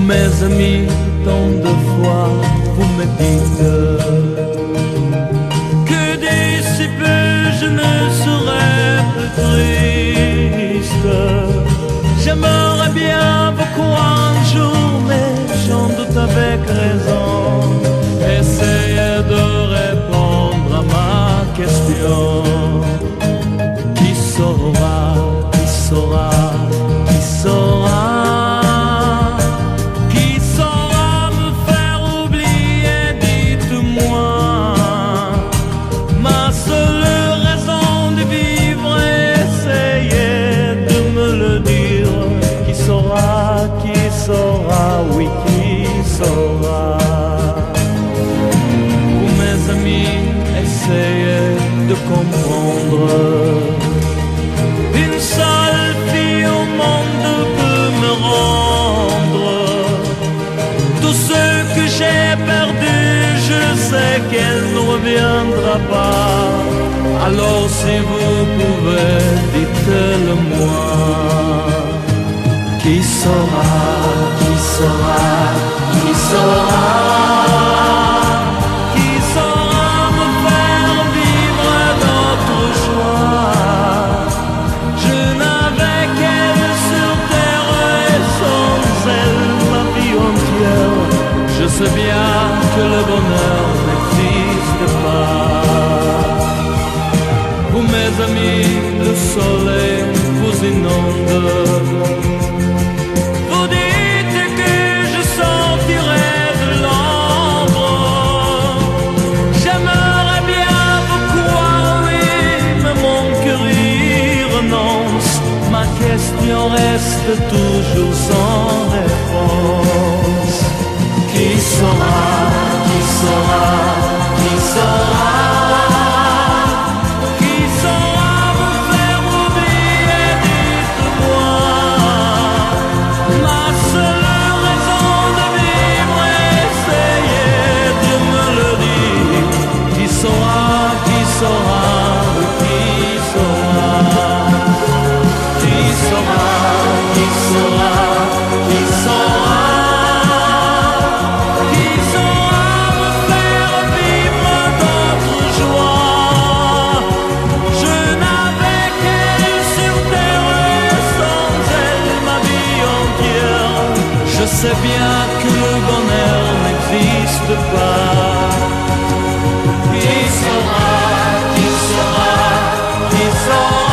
mes amis, tant de fois vous me dites que d'ici peu je ne serai plus triste. J'aimerais bien vous croire un jour, mais j'en doute avec raison. Essayez de répondre à ma question. Qui saura, qui saura, qui saura? Oui, qui saura? Vous, mes amis, essayez de comprendre. Une seule fille au monde peut me rendre tout ce que j'ai perdu. Je sais qu'elle ne reviendra pas. Alors si vous pouvez, dites-le-moi. Qui saura, qui saura, qui saura? Qui saura me faire vivre notre joie? Je n'avais qu'elle sur terre et sans elle ma vie entière. Je sais bien que le bonheur n'existe pas. Vous, mes amis, le soleil vous inonde. Ma question reste toujours sans réponse. Qui saura, qui saura, qui saura? Qui saura vous faire oublier, dites-moi. Ma seule raison de vivre, essayez de me le dire. Qui saura, qui saura, qui saura? Qui saura, qui saura, qui saura? Qui saura me faire vivre notre joie? Je n'avais qu'elle sur terre et sans elle ma vie entière. Je sais bien que le bonheur n'existe pas. Qui saura, qui saura, qui saura?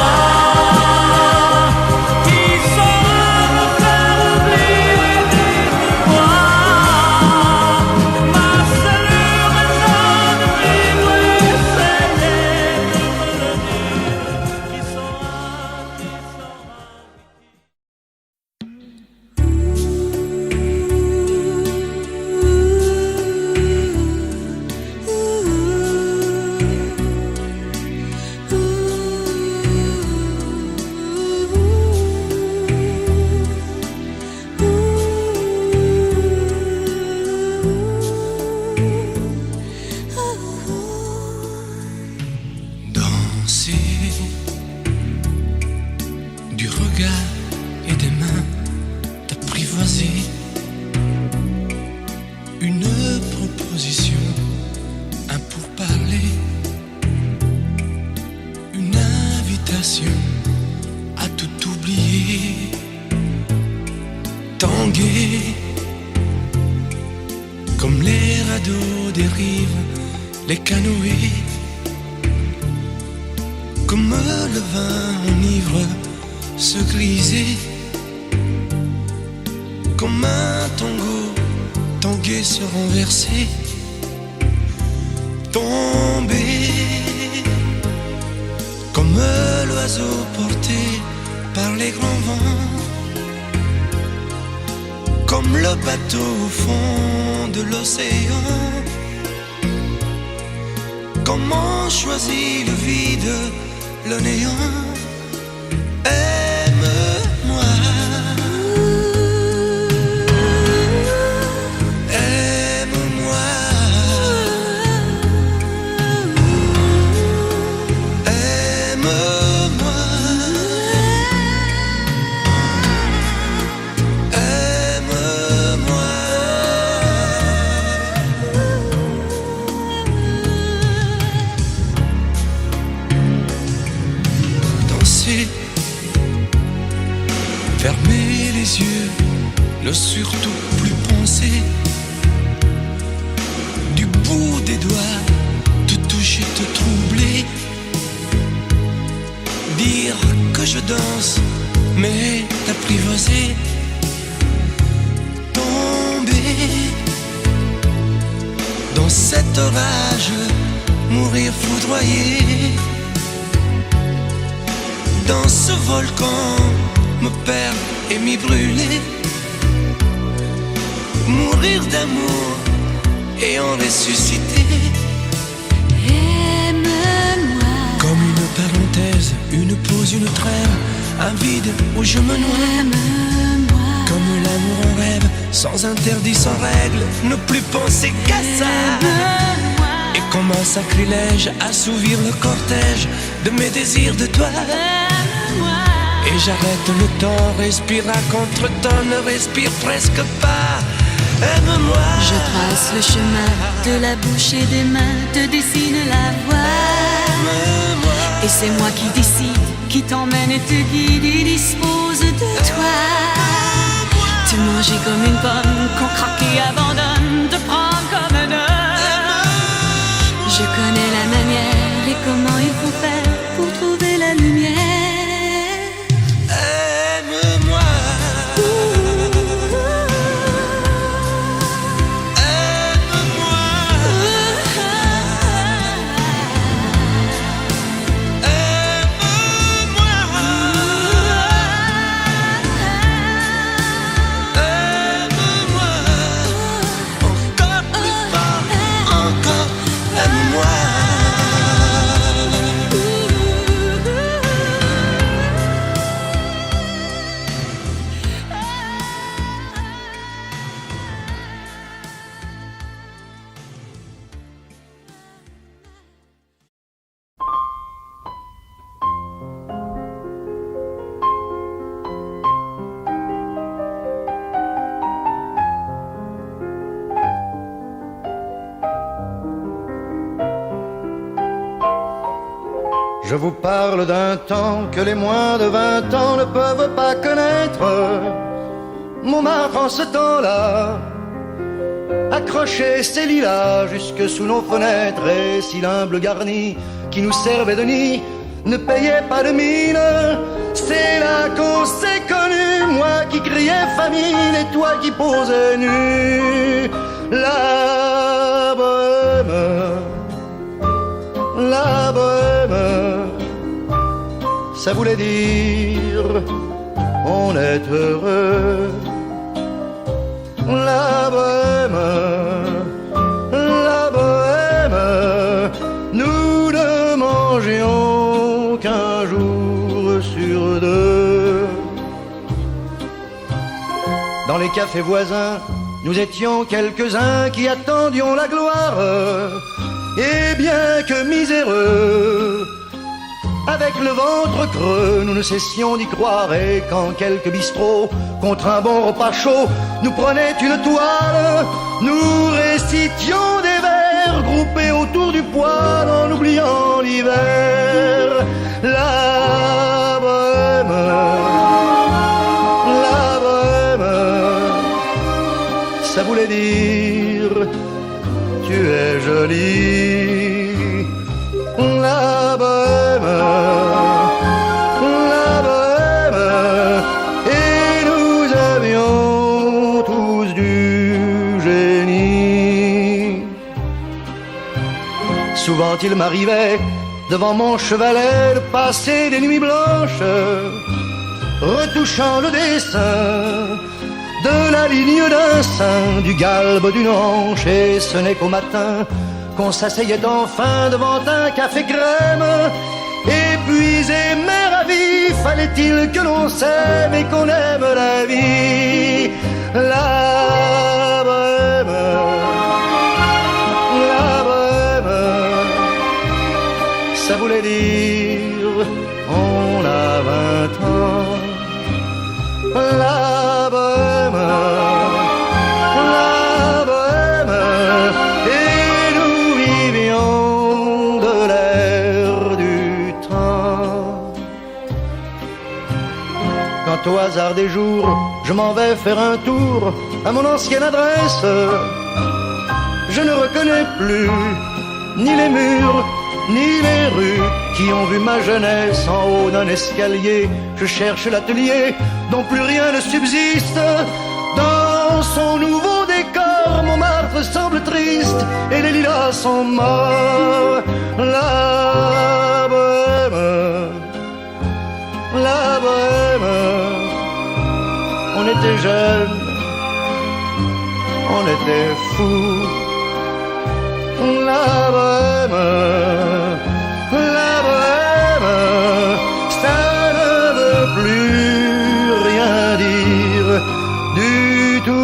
À tout oublier, tanguer comme les radeaux des rives, les canoës, comme le vin enivre, se griser, comme un tango, tanguer, se renverser, tomber. Comme l'oiseau porté par les grands vents, comme le bateau au fond de l'océan. Comment choisit le vide, le néant? Aime-moi, aime-moi. Aime-moi, ne surtout plus penser. Du bout des doigts, te toucher, te troubler. Dire que je danse, mais t'apprivoiser. Tomber dans cet orage, mourir foudroyé. Dans ce volcan, me perdre et m'y brûler. Mourir d'amour et en ressusciter. Aime-moi comme une parenthèse, une pause, une trêve, un vide où je me noie. Aime-moi comme l'amour en rêve, sans interdit, sans règle, ne plus penser qu'à ça. Aime-moi Et comme un sacrilège, assouvir le cortège de mes désirs de toi. Aime-moi Et j'arrête le temps, respire à contre-temps, ne respire presque pas. Aime-moi. Je trace le chemin de la bouche et des mains, te dessine la voie. Aime-moi. Et c'est moi qui décide, qui t'emmène et te guide et dispose de toi. Te manger comme une pomme, qu'on craque et abandonne, te prendre comme un homme. Je connais la manière et comment il faut faire pour trouver la lumière. Aime-moi. Je vous parle d'un temps que les moins de 20 ans ne peuvent pas connaître. Montmartre en ce temps-là accrochait ses lilas jusque sous nos fenêtres. Et si l'humble garni qui nous servait de nid ne payait pas de mine, c'est là qu'on s'est connus. Moi qui criais famine et toi qui posais nu. La bohème, la bohème, ça voulait dire on est heureux. La bohème, la bohème, nous ne mangions qu'un jour sur deux. Dans les cafés voisins, nous étions quelques-uns qui attendions la gloire. Et bien que miséreux, avec le ventre creux, nous ne cessions d'y croire. Et quand quelques bistrots, contre un bon repas chaud, nous prenaient une toile, nous récitions des vers groupés autour du poêle en oubliant l'hiver. La bohème, la bohème, ça voulait dire tu es jolie. La bohème, la bohème, et nous avions tous du génie. Souvent il m'arrivait devant mon chevalet de passer des nuits blanches, retouchant le dessin de la ligne d'un sein, du galbe d'une hanche. Et ce n'est qu'au matin qu'on s'asseyait enfin devant un café crème. Épuisé mais ravi, fallait-il que l'on s'aime et qu'on aime la vie. La bohème, la bohème, ça voulait dire on a 20 ans. La bohème, la bohème, et nous vivions de l'air du temps. Quand au hasard des jours, je m'en vais faire un tour à mon ancienne adresse. Je ne reconnais plus ni les murs, ni les rues qui ont vu ma jeunesse en haut d'un escalier. Je cherche l'atelier dont plus rien ne subsiste. Dans son nouveau décor, Montmartre semble triste et les lilas sont morts. La bohème, la bohème. On était jeunes, on était fous. La bohème, la bohème, ça ne veut plus rien dire du tout.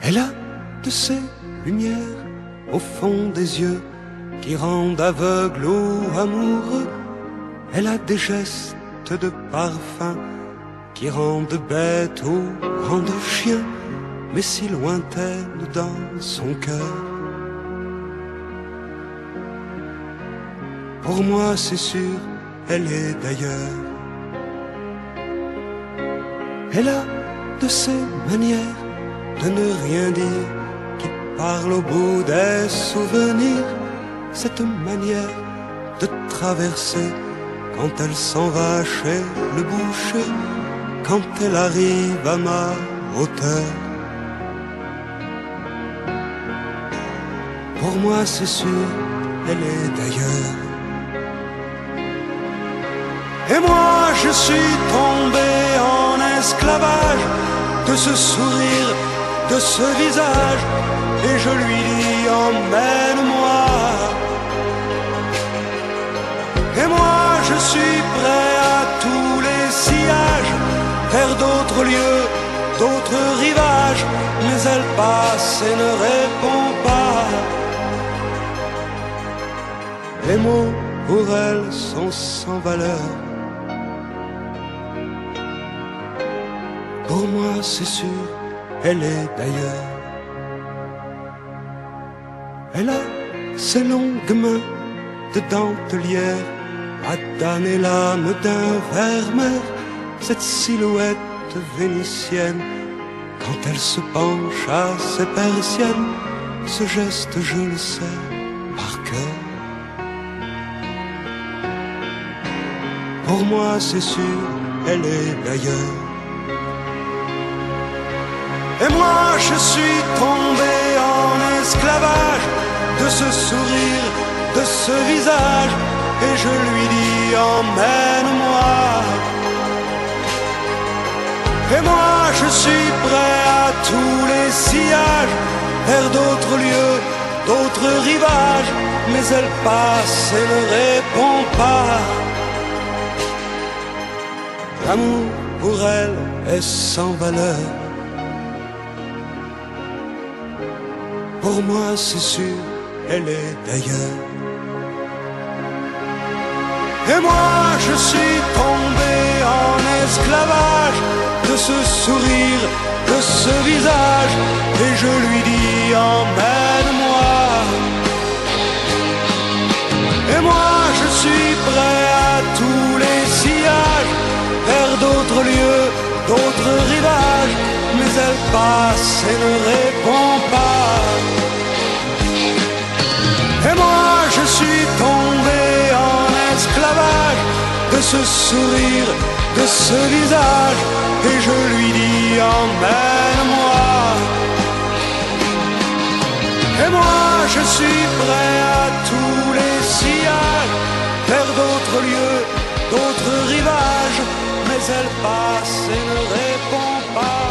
Elle a de ces lumières au fond des yeux qui rendent aveugle ou amoureux. Elle a des gestes de parfum qui rendent bête ou rendent chien, mais si lointaine dans son cœur. Pour moi c'est sûr, elle est d'ailleurs. Elle a de ces manières de ne rien dire, qui parle au bout des souvenirs. Cette manière de traverser quand elle s'en va chez le boucher, quand elle arrive à ma hauteur. Pour moi c'est sûr, elle est d'ailleurs. Et moi je suis tombé en esclavage de ce sourire, de ce visage, et je lui dis emmène-moi. Et moi je suis prêt à tous les sillages, vers d'autres lieux, d'autres rivages, mais elle passe et ne répond pas. Les mots pour elle sont sans valeur. Pour moi c'est sûr, elle est d'ailleurs. Elle a ses longues mains de dentelière à damner l'âme d'un vermeer. Cette silhouette vénitienne, quand elle se penche à ses persiennes, ce geste je le sais par cœur. Pour moi c'est sûr, elle est d'ailleurs. Et moi je suis tombé en esclavage de ce sourire, de ce visage, et je lui dis emmène-moi. Et moi je suis prêt à tous les sillages, vers d'autres lieux, d'autres rivages, mais elle passe et ne répond pas. L'amour pour elle est sans valeur. Pour moi c'est sûr, elle est d'ailleurs. Et moi je suis tombé en esclavage de ce sourire, de ce visage, et je lui dis emmène-moi. Et moi je suis prêt à tous les sillages, vers d'autres lieux, d'autres rivages, mais elle passe et ne répond pas. Et moi je suis tombé en esclavage de ce sourire, de ce visage, et je lui dis emmène-moi. Et moi je suis prêt à tous les sillages, vers d'autres lieux, d'autres rivages, mais elle passe et ne répond pas.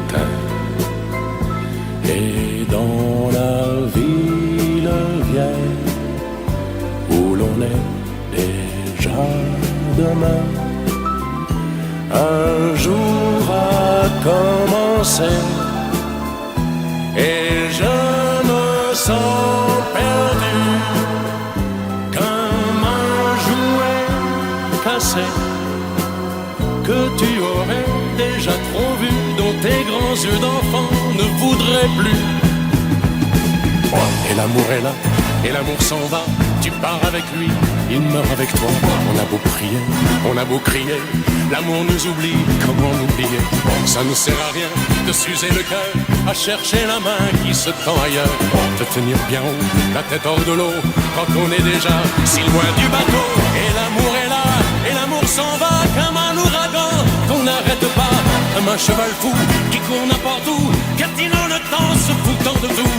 matin. Et dans la ville vieille où l'on est déjà demain, un jour a commencé et je me sens perdu comme un jouet cassé que tu aurais déjà trop vu, dont tes grands yeux d'enfant ne voudraient plus. Et l'amour est là, et l'amour s'en va, tu pars avec lui, il meurt avec toi. On a beau prier, on a beau crier, l'amour nous oublie, comment l'oublier? Ça ne sert à rien de s'user le cœur, à chercher la main qui se tend ailleurs, de tenir bien haut, la tête hors de l'eau, quand on est déjà si loin du bateau. Et l'amour est là, et l'amour s'en va comme un ouragan qu'on n'arrête pas, comme un cheval fou qui court n'importe où, quêtinant le temps, se foutant de tout.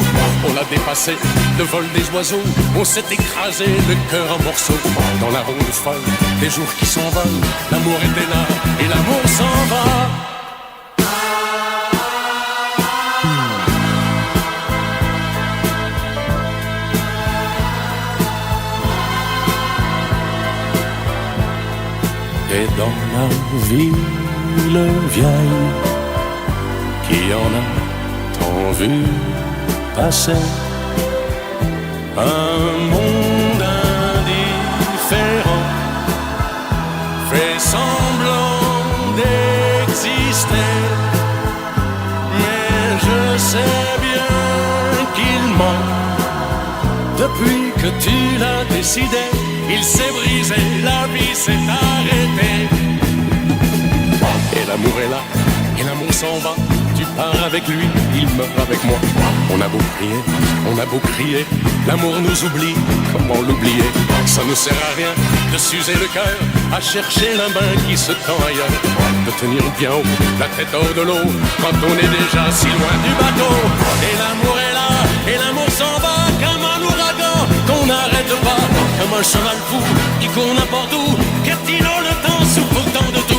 On l'a dépassé, le vol des oiseaux, on s'est écrasé le cœur en morceaux. Dans la ronde folle, des jours qui s'envolent, l'amour était là et l'amour s'en va. Et dans la ville vieille, qui en a tant vu passer, un monde indifférent fait semblant d'exister, mais je sais bien qu'il ment. Depuis que tu l'as décidé, il s'est brisé, la vie s'est arrêtée. Et l'amour est là, et l'amour s'en va, tu pars avec lui, il meurt avec moi. On a beau prier, on a beau crier, l'amour nous oublie, comment l'oublier? Ça ne sert à rien de s'user le cœur, à chercher la main qui se tend ailleurs, de tenir bien haut, la tête hors de l'eau, quand on est déjà si loin du bateau. Et l'amour est là, et l'amour s'en va, comme un ouragan qu'on n'arrête pas, comme un cheval fou qui court n'importe où, quêtinant le temps, souffrant de tout.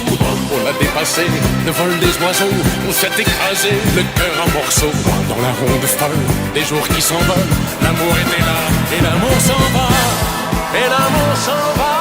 On l'a dépassé, le vol des oiseaux, on s'est écrasé, le cœur en morceaux. Dans la ronde folle, des jours qui s'envolent, l'amour était là, et l'amour s'en va, et l'amour s'en va.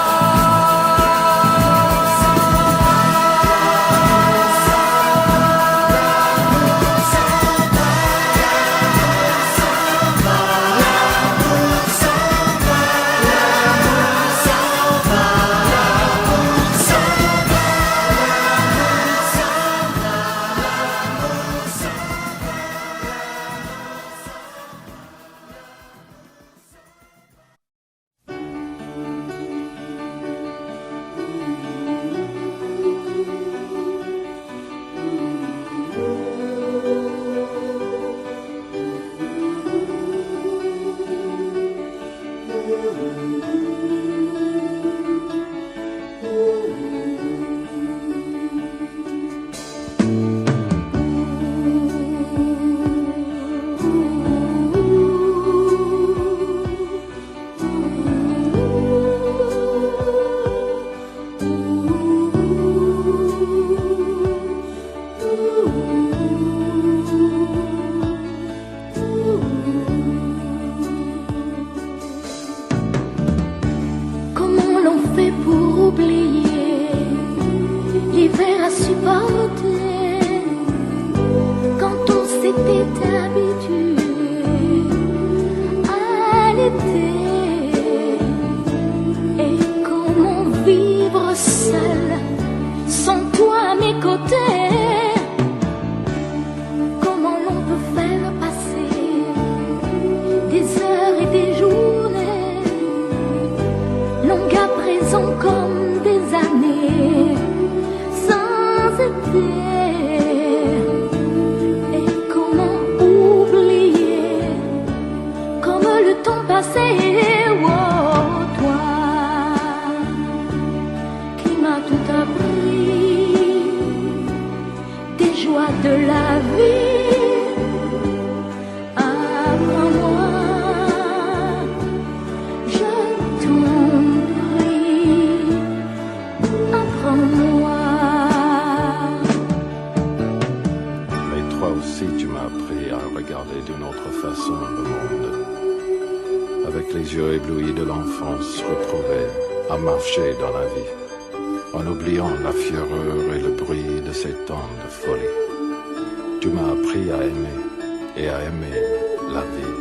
toi aussi tu m'as appris à regarder d'une autre façon le monde. Avec les yeux éblouis de l'enfance retrouvée, à marcher dans la vie, en oubliant la fureur et le bruit de ces temps de folie. Tu m'as appris à aimer et à aimer la vie.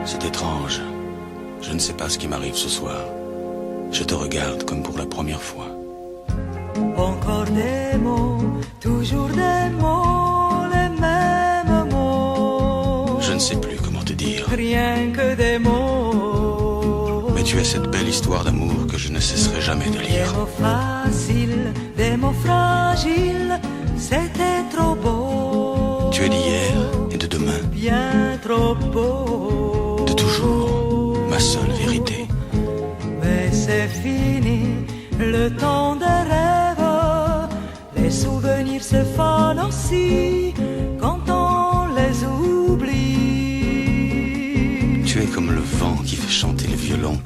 C'est étrange. Je ne sais pas ce qui m'arrive ce soir. Je te regarde comme pour la première fois. Encore des mots, toujours des mots, les mêmes mots. Je ne sais plus comment te dire. Rien que des mots. Mais tu es cette belle histoire d'amour que je ne cesserai jamais de lire. Des mots faciles, des mots fragiles, c'était trop beau. Tu es d'hier et de demain. Bien trop beau. De toujours, ma seule vérité. Mais c'est fini, le temps des rêves. Les souvenirs se fanent aussi quand on les oublie. Tu es comme le vent qui fait chanter le violon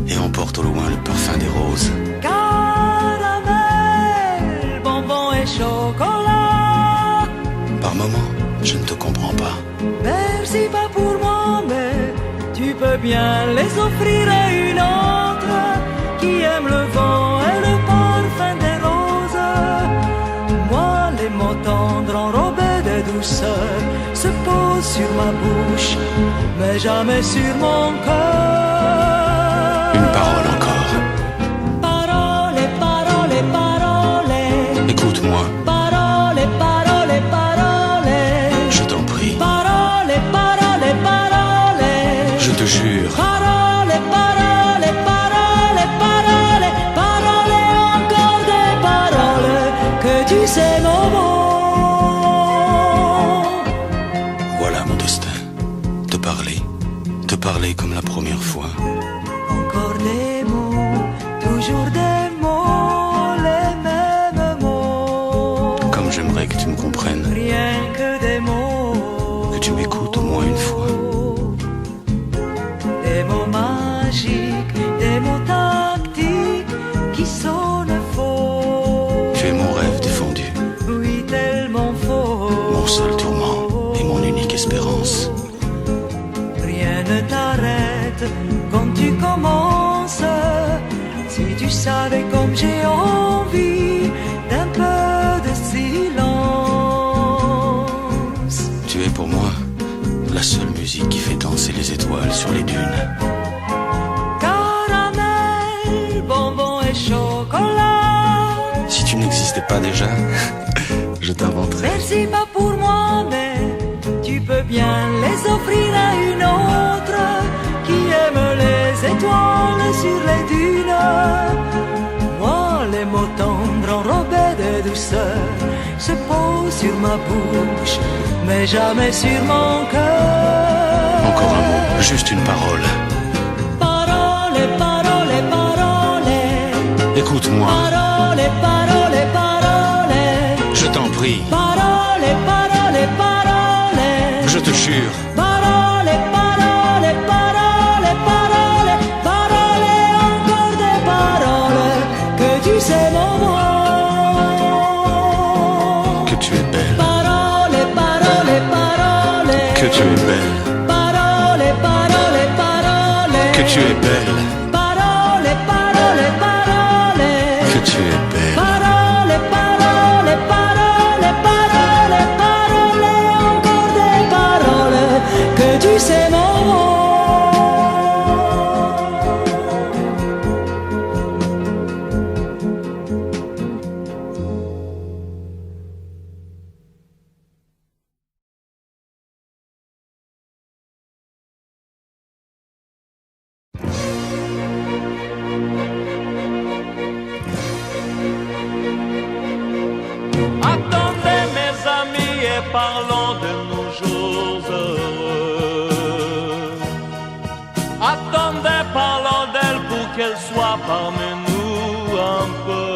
et emporte au loin le parfum des roses. Caramel, bonbon et chocolat. Par moments, je ne te comprends pas. Merci pas pour moi, mais tu peux bien les offrir à une autre qui aime le vent et le parfum des roses. Moi, les mots tendres enrobés de douceur se posent sur ma bouche, mais jamais sur mon cœur. Une parole encore. Parole, parole, parole. Écoute-moi. Parole, parole, parole. Je t'en prie. Parole, parole, parole. Je te jure. Parole, parole, parole, parole. Parole, encore des paroles que tu sais mon mot. Voilà mon destin. Te parler comme la première fois. Encore des mots, toujours des mots, les mêmes mots. Comme j'aimerais que tu me comprennes. Rien que des mots. Que tu m'écoutes au moins une fois. Des mots magiques, des mots tactiques qui sonnent faux. Tu es mon rêve défendu. Oui, tellement faux. Mon seul tourment et mon unique espérance. Rien ne t'arrête quand tu commences. Si tu savais comme j'ai envie d'un peu de silence. Tu es pour moi la seule musique qui fait danser les étoiles sur les dunes. Caramel, bonbon et chocolat. Si tu n'existais pas déjà, je t'inventerais. Merci pas pour moi, mais tu peux bien les offrir à une autre ma bouche, mais jamais sur mon cœur. Encore un mot, juste une parole. Parole, parole, parole. Écoute-moi, Parole, parole, parole. je t'en prie, Parole, parole, parole. je te jure. Parole, parole, parole, parole. Parole, encore des paroles. Que tu sais mon mot. Que tu es belle, Parole, parole, parole. que tu es belle, Parole, parole, parole. que tu es belle, Parole, parole, parole. que tu es belle. Parole, parole, parole, parole, parole, encore des paroles. Que tu sais mon mot. Attendez mes amis et parlons de nos jours heureux. Attendez, parlons d'elle pour qu'elle soit parmi nous un peu.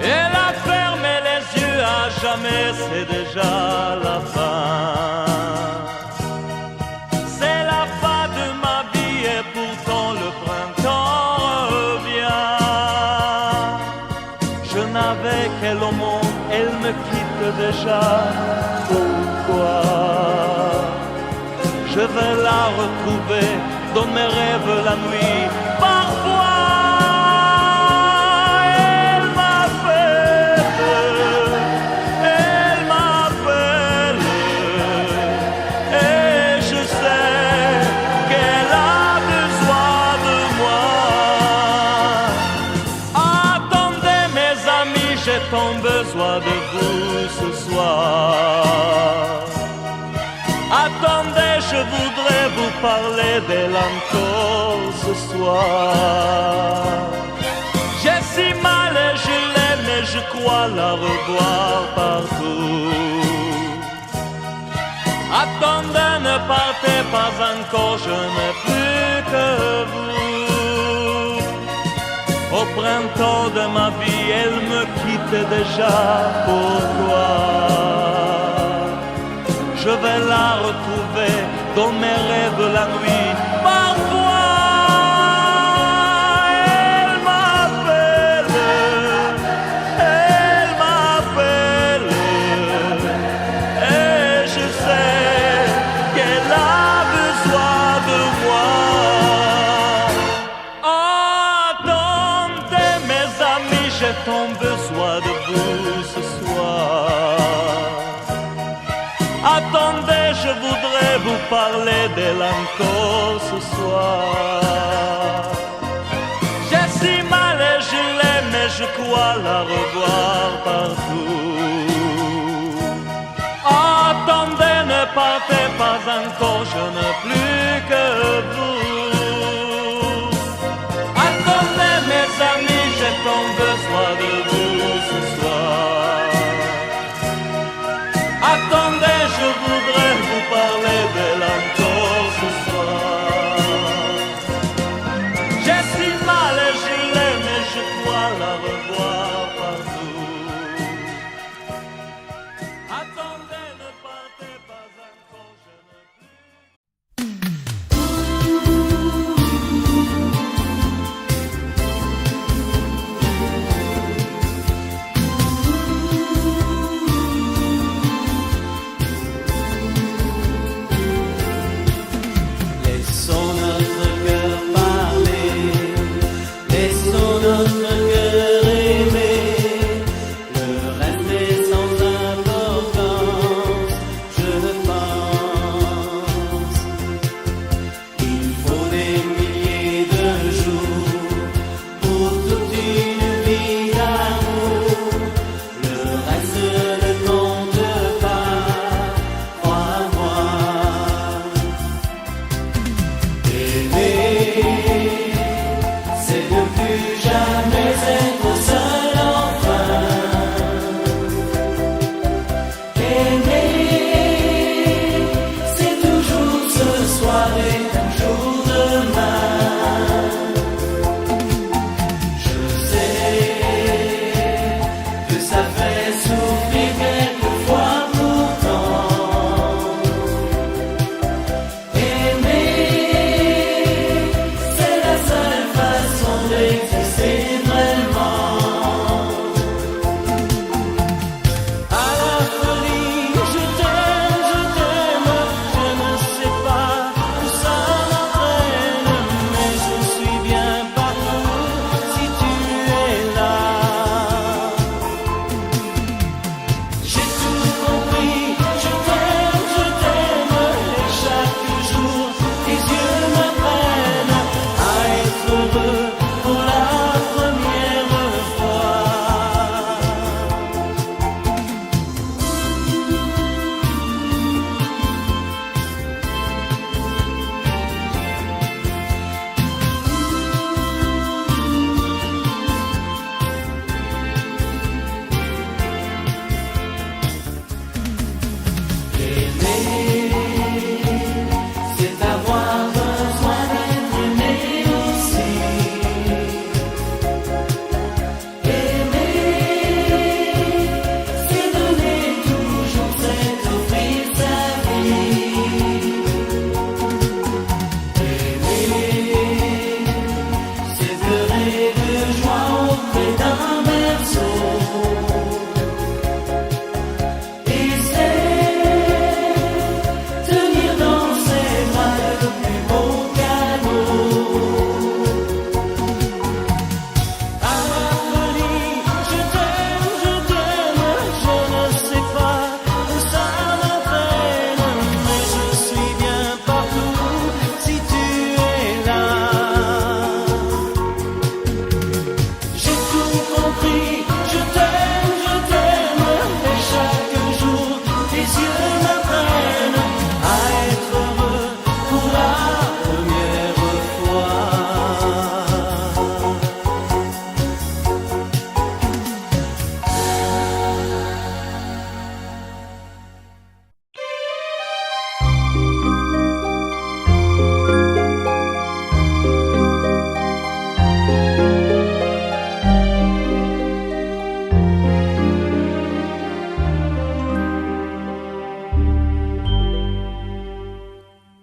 Elle a fermé les yeux à jamais, c'est déjà la fin. C'est la fin de ma vie et pourtant le printemps revient. Je n'avais qu'elle au monde, elle me quitte déjà. Pourquoi? Je veux la retrouver dans mes rêves la nuit. Parfois, elle m'appelle, et je sais qu'elle a besoin de moi. Attendez mes amis, j'ai tant besoin de vous ce soir. Attendez, je voudrais vous parler d'elle encore ce soir. J'ai si mal et je l'aime et je crois la revoir partout. Attendez, ne partez pas encore, je n'ai plus que vous. Au printemps de ma vie, elle me quitte déjà. Pourquoi? Je vais la retrouver dans mes rêves la nuit. Parfois, elle m'appelle, et je sais qu'elle a besoin de moi. Attendez mes amis, j'ai tant besoin de vous ce soir. Attendez, je voudrais vous parler d'elle encore ce soir. J'ai si mal et je l'aime et je crois la revoir partout. Attendez, ne partez pas encore, je n'ai plus que vous. Attendez mes amis, j'ai tant besoin de vous ce soir. Attendez, je voudrais vous parler d'elle encore ce soir. J'ai si mal et je l'aime et je crois la revoir partout. Attendez, ne partez pas encore, je ne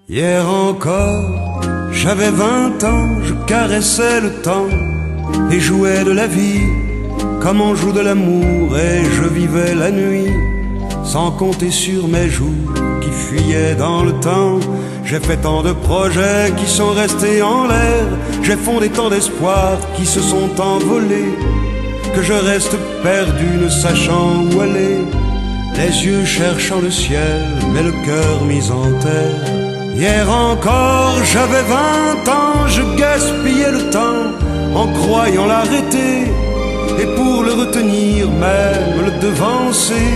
Hier encore, j'avais 20 ans, je caressais le temps et jouais de la vie comme on joue de l'amour, et je vivais la nuit sans compter sur mes jours qui fuyaient dans le temps. J'ai fait tant de projets qui sont restés en l'air, j'ai fondé tant d'espoirs qui se sont envolés, que je reste perdu ne sachant où aller, les yeux cherchant le ciel mais le cœur mis en terre. Hier encore j'avais 20 ans, je gaspillais le temps en croyant l'arrêter, et pour le retenir, même le devancer,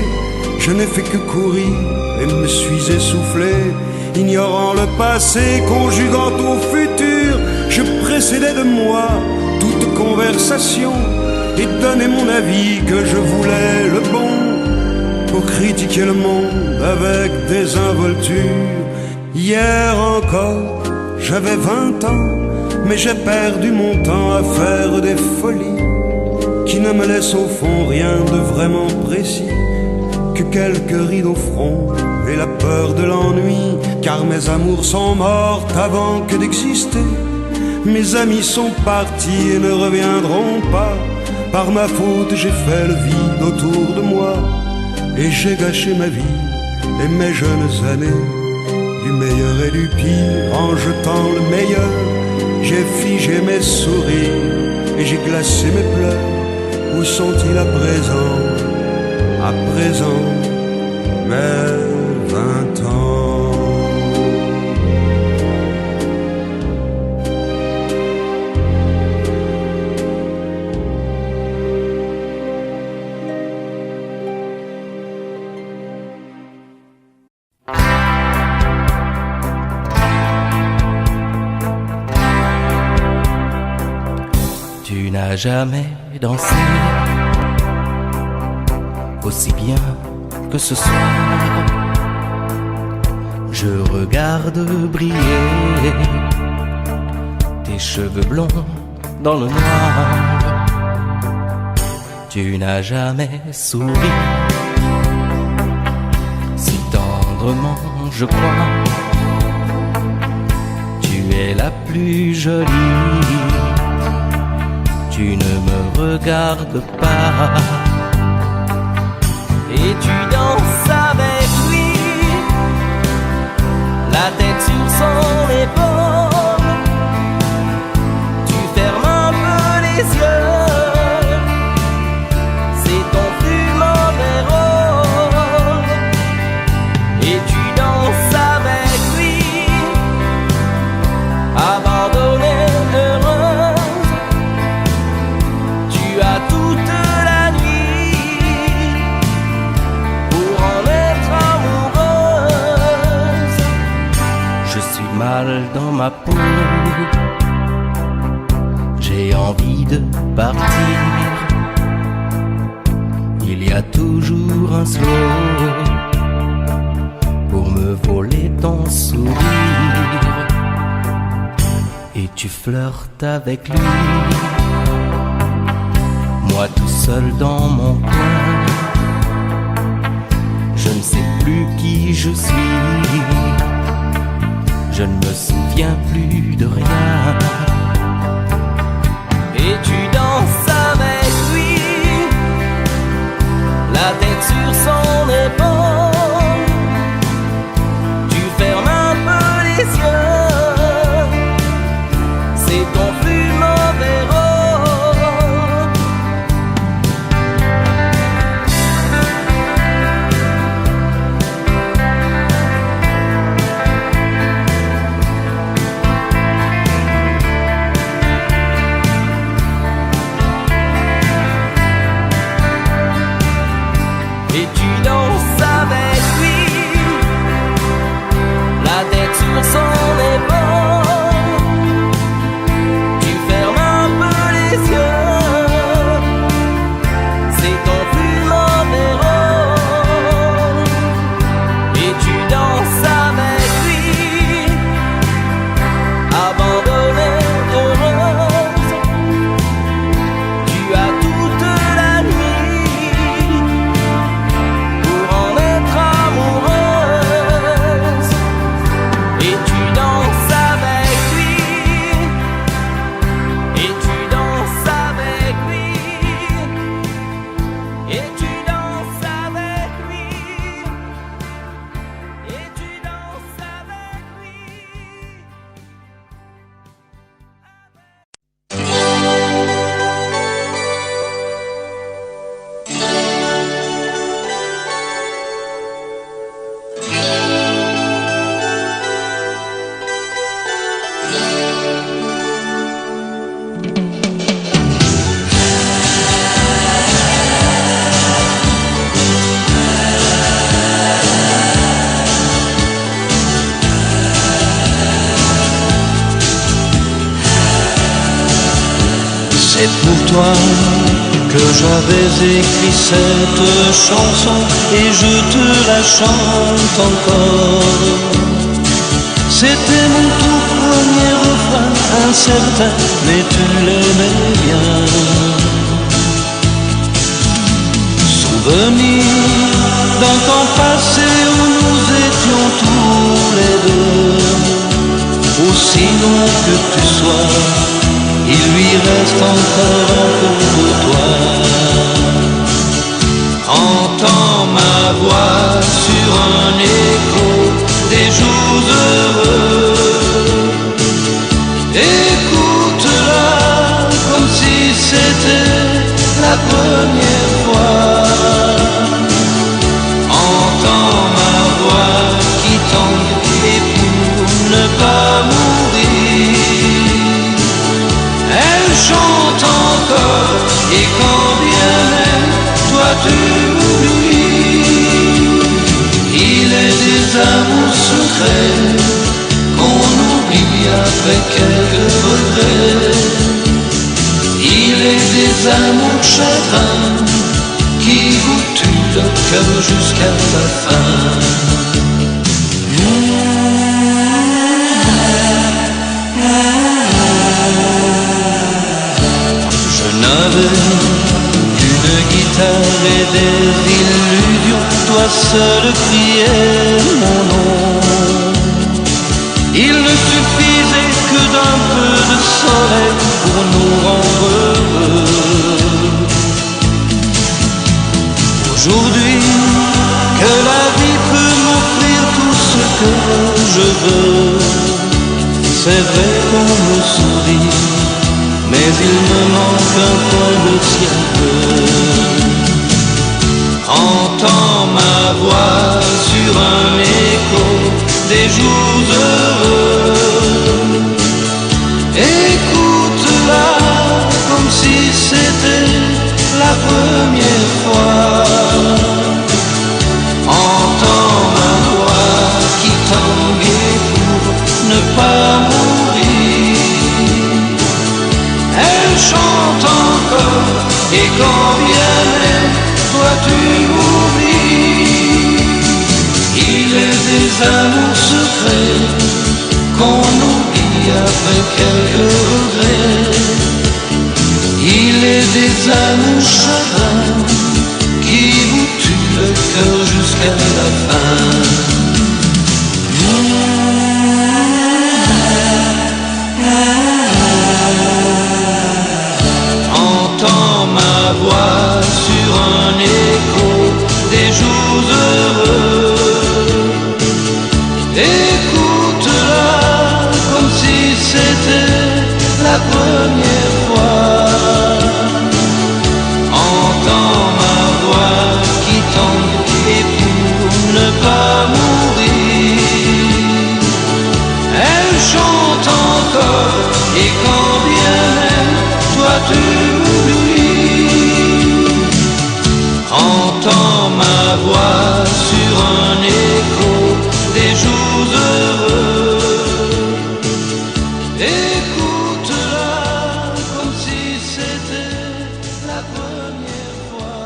je n'ai fait que courir et me suis essoufflé. Ignorant le passé, conjuguant au futur, je précédais de moi toute conversation et donnais mon avis que je voulais le bon, pour critiquer le monde avec désinvolture. Hier encore, j'avais 20 ans, mais j'ai perdu mon temps à faire des folies qui ne me laissent au fond rien de vraiment précis, que quelques rides au front et la peur de l'ennui. Car mes amours sont mortes avant que d'exister, mes amis sont partis et ne reviendront pas. Par ma faute j'ai fait le vide autour de moi, et j'ai gâché ma vie et mes jeunes années, du meilleur et du pire en jetant le meilleur. J'ai figé mes sourires et j'ai glacé mes pleurs. Où sont-ils à présent, mes 20 ans? Tu n'as jamais dansé aussi bien que ce soir. Je regarde briller tes cheveux blonds dans le noir. Tu n'as jamais souri si tendrement, je crois. Tu es la plus jolie, tu ne me regardes pas, et tu danses avec lui, la tête sur son épaule. Tu fermes un peu les yeux, c'est ton plus mauvais rôle, et tu danses avec lui, abandonnée, heureuse. Tu as toute la nuit pour en être amoureuse. Je suis mal dans ma peau, j'ai envie de partir. Il y a toujours un slow pour me voler ton sourire, et tu flirtes avec lui. Moi tout seul dans mon coin, je ne sais plus qui je suis, je ne me souviens plus de rien. Et tu danses avec lui, la tête sur son épaule. Tu fermes un peu les yeux, c'est ton plus mauvais rôle. Et tu C'est pour toi que j'avais écrit cette chanson et je te la chante encore. C'était mon tout premier refrain, incertain, mais tu l'aimais bien. Souvenir d'un temps passé où nous étions tous les deux. Aussi loin que tu sois, il lui reste encore un peu de toi. Entends ma voix sur un écho des jours heureux. Écoute-la comme si c'était la première fois. Entends ma voix qui tangue et pour ne pas mourir, elle chante encore et quand bien même toi tu m'oublies. Il est des amours secrets qu'on oublie après quelques regrets. Il est des amours chagrins qui vous tuent le cœur jusqu'à la fin. Je n'avais qu'une guitare et des illusions, toi seul criais mon nom. Il ne suffisait que d'un peu de soleil pour nous rendre heureux. Aujourd'hui, que la vie peut m'offrir tout ce que je veux, c'est vrai qu'on me sourit, mais il me manque un coin de ciel bleu. Entends ma voix sur un écho des jours heureux. Écoute-la comme si c'était la première fois. Entends ma voix qui tangue pour ne pas mourir. Elle chante encore et quand bien même toi tu m'oublies. Il est des amours secrets qu'on oublie après quelques regrets. Il est des amours chagrins qui vous tuent le cœur jusqu'à la fin. Entends ma voix sur un écho des jours heureux. Écoute-la comme si c'était la première fois. Entends ma voix qui tangue et pour ne pas mourir, elle chante encore et quand bien même toi tu m'oublies. Entends ma voix sur un écho des jours heureux. Écoute-la comme si c'était la première fois.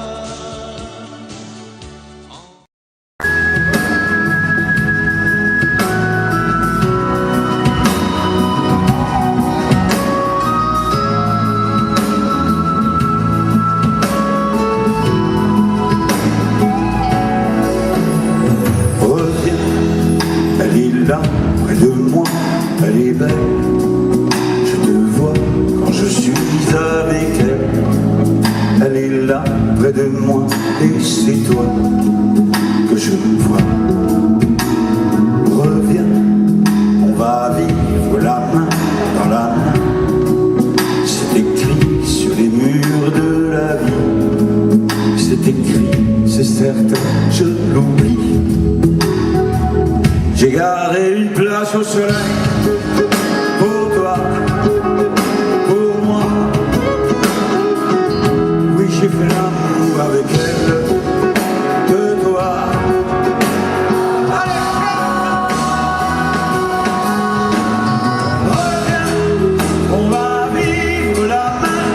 Reviens, elle est là, près de moi, elle est belle. Je te vois quand je suis avec elle. Elle est là, près de moi, et c'est toi que je vois. Reviens, on va vivre la main dans la main. C'est écrit sur les murs de la vie. C'est écrit, c'est certain, je l'oublie. J'ai gardé une place au soleil pour toi, pour moi. Oui, j'ai fait l'amour avec elle, de toi. Reviens, on va vivre la main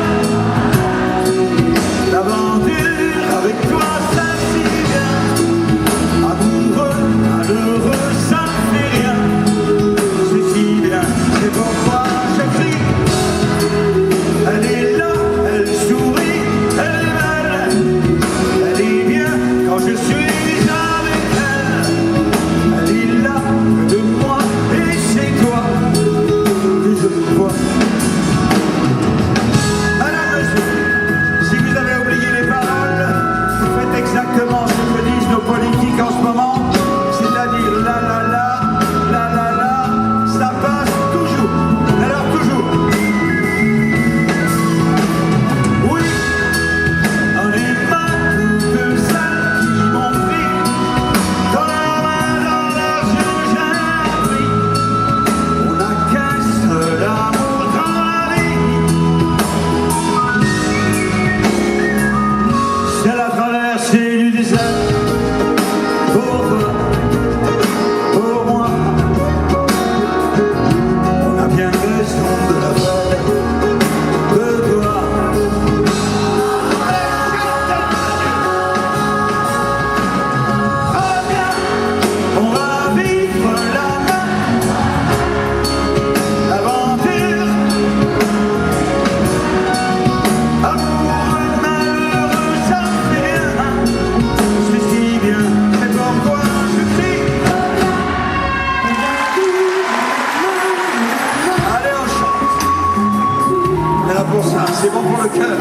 c'est bon pour le cœur.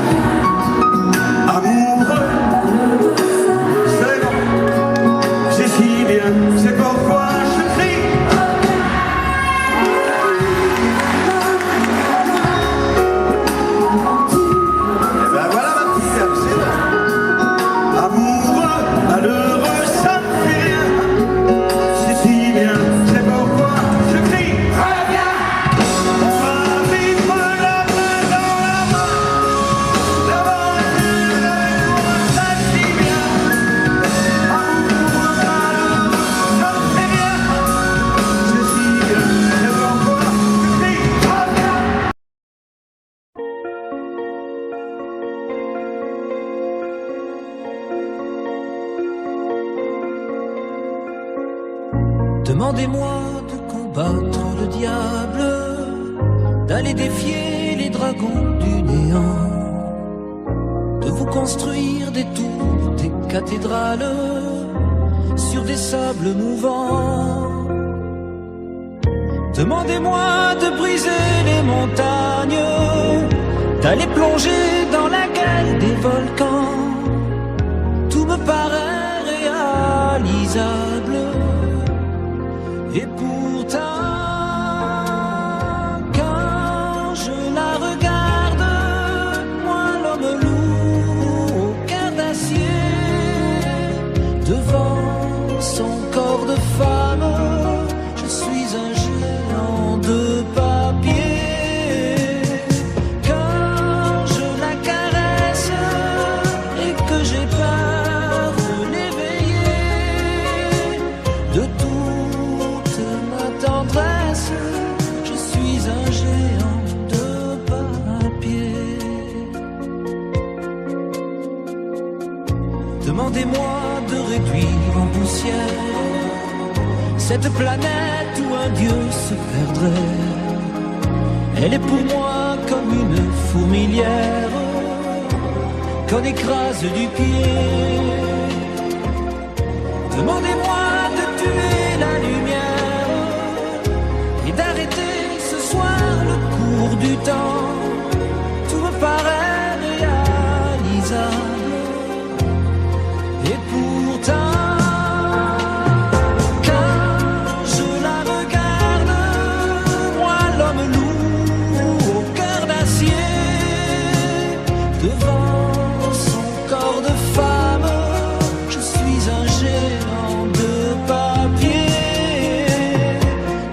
Amoureux, c'est bon, c'est si bien, c'est pourquoi je crie. Et ben voilà ma petite sœur, c'est là. Amoureux, malheureux, ça ne fait rien. C'est si bien, c'est pourquoi je crie. Très bien. On va vivre la main dans la main. L'aventure avec moi, ça si bien. Amoureux, malheureux, ça me fait bien. C'est si bien, c'est pourquoi je crie. Très bien. Demandez-moi de combattre le diable, d'aller défier les dragons du néant, de vous construire des tours, des cathédrales sur des sables mouvants. Demandez-moi de briser les montagnes, d'aller plonger dans la gueule des volcans. Tout me paraît réalisable. Et pourtant, quand je la regarde, moi l'homme lourd au cœur d'acier, devant son corps de femme, je suis un géant de papier. Quand je la caresse et que j'ai peur de l'éveiller, de tout tendresse, je suis un géant de papier. Demandez-moi de réduire en poussière cette planète où un dieu se perdrait. Elle est pour moi comme une fourmilière qu'on écrase du pied. Demandez-moi de tuer la lumière et d'arrêter ce soir le cours du temps. Tout me paraît réalisable. Et pourtant, quand je la regarde, moi l'homme lourd au cœur d'acier, devant son corps de femme, je suis un géant de papier.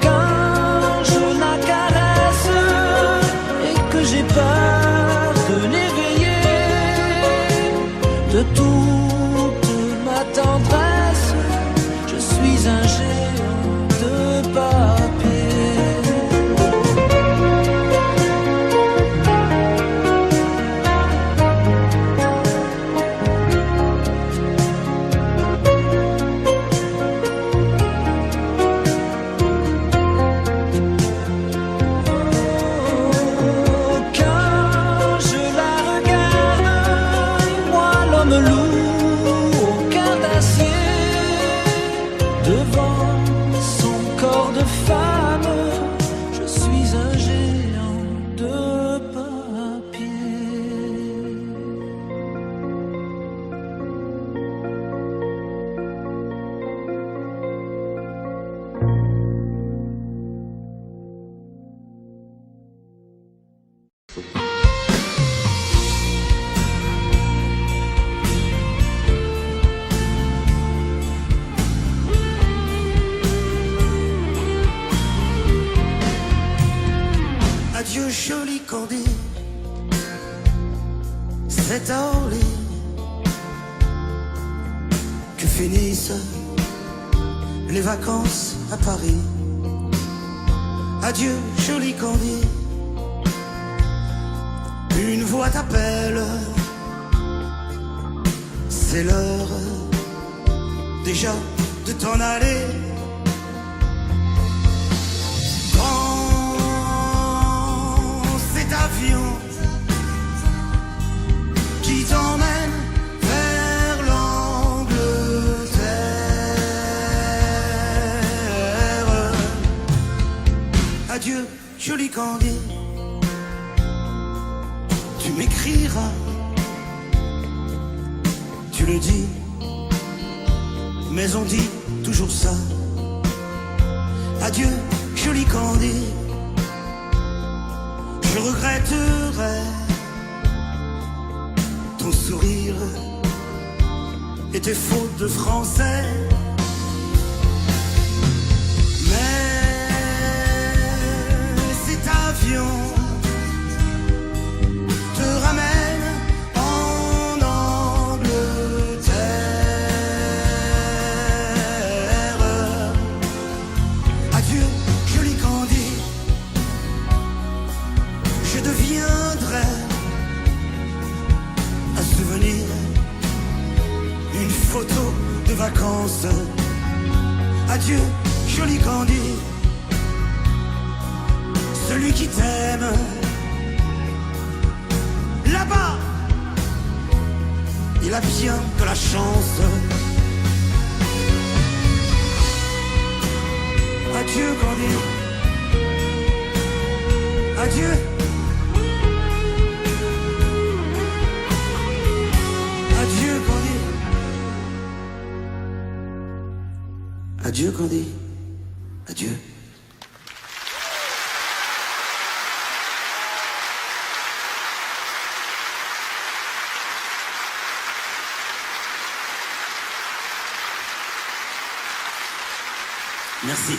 Quand je la caresse et que j'ai peur de l'éveiller, de toute ma tendresse, je suis un géant de papier. Quand je la regarde, moi l'homme lourd au cœur d'acier, devant son corps de femme, je suis un géant de papier. Adieu joli Candy, c'est à Orly que finissent les vacances à Paris. Adieu joli Candy, une voix t'appelle, c'est l'heure déjà de t'en aller. Avion qui t'emmène vers l'Angleterre. Adieu, joli Candy, tu m'écriras, tu le dis, mais on dit toujours ça. Adieu, joli Candy, je regretterai ton sourire et tes fautes de français. Mais cet avion te ramène en Angleterre. Adieu, joli Candy, je deviendrai un souvenir, une photo de vacances. Adieu, joli Candy, celui qui t'aime. Là-bas, il a bien de la chance. Adieu Candy, adieu. Adieu Candy, adieu Candy, adieu. Merci.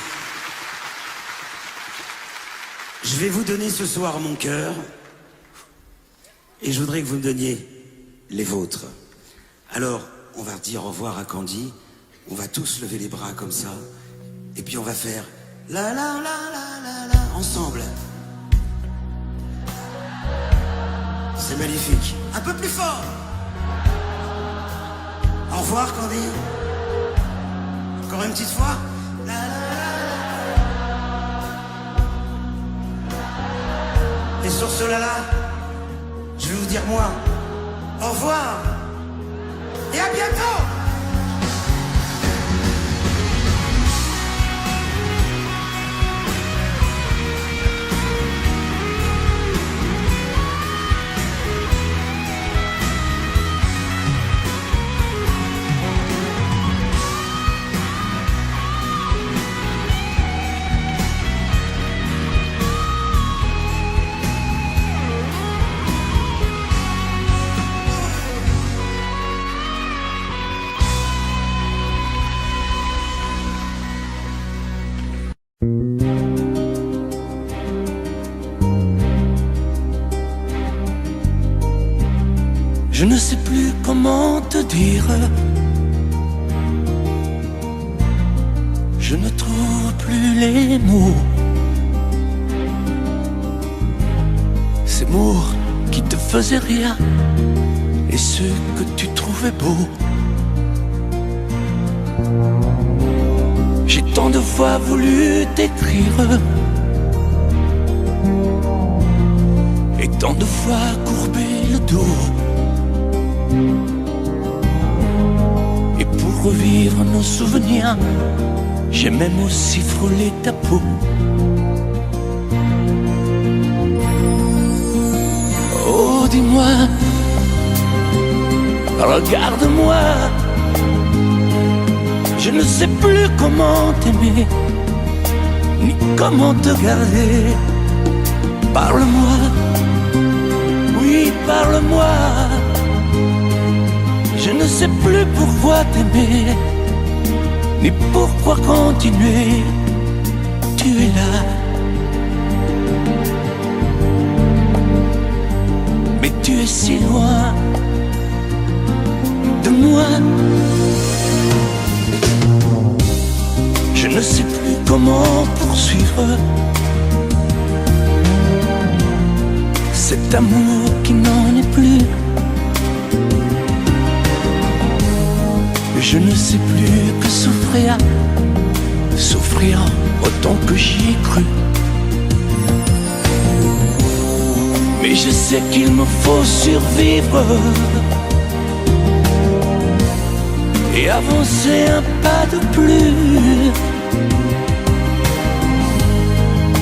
Je vais vous donner ce soir mon cœur et je voudrais que vous me donniez les vôtres. Alors, on va dire au revoir à Candy, on va tous lever les bras comme ça et puis on va faire la la la la la la ensemble. C'est magnifique. Un peu plus fort. Au revoir Candy. Encore une petite fois. La, la, la, la. Et sur ce là-là, je vais vous dire moi, au revoir et à bientôt. Je ne sais plus comment te dire. Je ne trouve plus les mots. Ces mots qui te faisaient rire et ceux que tu trouvais beaux. J'ai tant de fois voulu t'écrire et tant de fois courbé le dos. Et pour revivre nos souvenirs, j'ai même aussi frôlé ta peau. Oh, dis-moi, regarde-moi, je ne sais plus comment t'aimer, ni comment te garder. Parle-moi, oui, parle-moi. Je ne sais plus pourquoi t'aimer, ni pourquoi continuer. Tu es là, mais tu es si loin de moi. Je ne sais plus comment poursuivre cet amour qui n'en est plus. Je ne sais plus que souffrir, souffrir autant que j'y ai cru. Mais je sais qu'il me faut survivre et avancer un pas de plus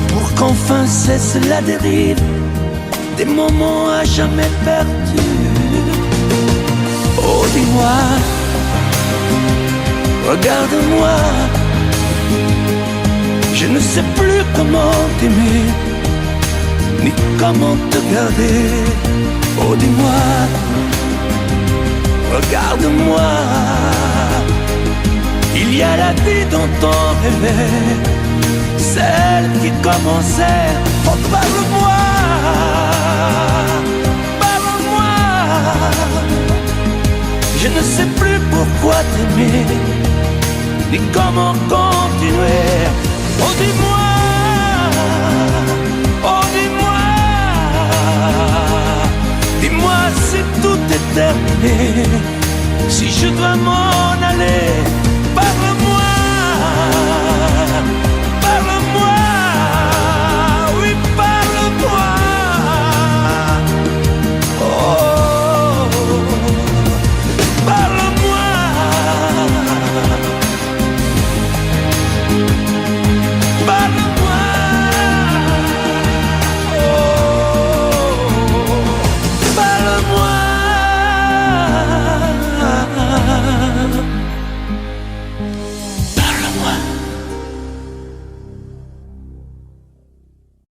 pour qu'enfin cesse la dérive des moments à jamais perdus. Oh dis-moi, regarde-moi, je ne sais plus comment t'aimer, ni comment te garder. Oh dis-moi, regarde-moi, il y a la vie dont on rêvait, celle qui commençait. Oh parle-moi, parle-moi, je ne sais plus pourquoi t'aimer, ni comment continuer. Oh dis-moi,